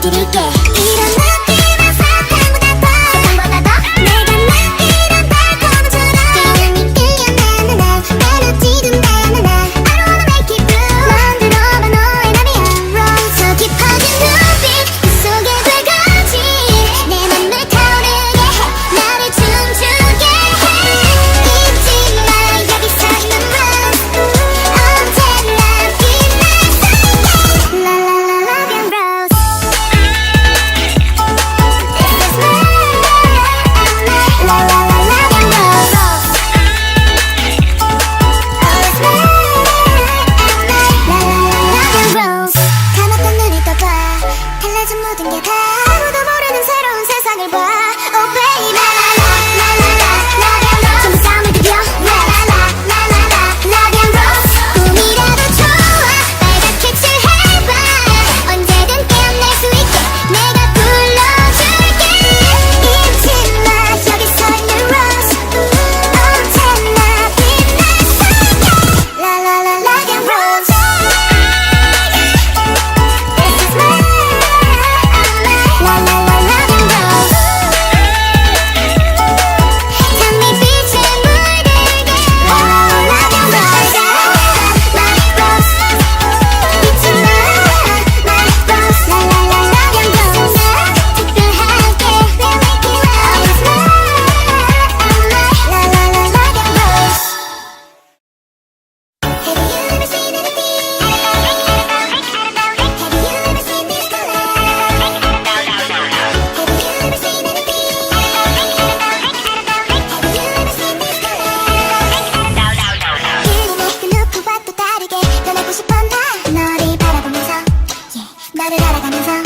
뚫을 때 이런 느낌은 사탕보다 더 내가 난 이런 달콤함처럼 끌려나는 날 멜로디도 나나나 I don't wanna make it blue 넌 들어봐 너의 나비야 Rose 저 깊어진 눈빛 그 속에 불꽃이 내 맘을 타오르게 해 나를 춤추게 해 잊지 마 여기서 있는 Rose 언제나 빛날 수 있게 La la la love you Rose This is my La la la love you Rose Oh it's my La la la love you Rose 감았던 눈을 떠봐 달라진 모든 게 다 아무도 모르는 새로운 세상을 봐 Oh baby La la la la la la love you Rose 전부 싸움을 드려 La la la la la la love you Rose 꿈이라도 좋아 빨갛게 칠해봐 언제든 깨어날 수 있게 내가 불러줄게 잊지 마 여기서 있는 Rose 언제나 빛날 수 있게 La la la love you Rose This is my La la la love you Rose 장밋빛에 물들게 La la la love you Rose My Rose 잊지 마 My Rose La la la love you Rose 특별하게 We make it Always my La la la love you Rose Have you ever seen anything? Have you ever seen this color? Have you ever seen anything? Have you ever seen this color? 그 누구와 또 다르게 변하고 싶어 나 너를 바라보면서 yeah, 너를 알아가면서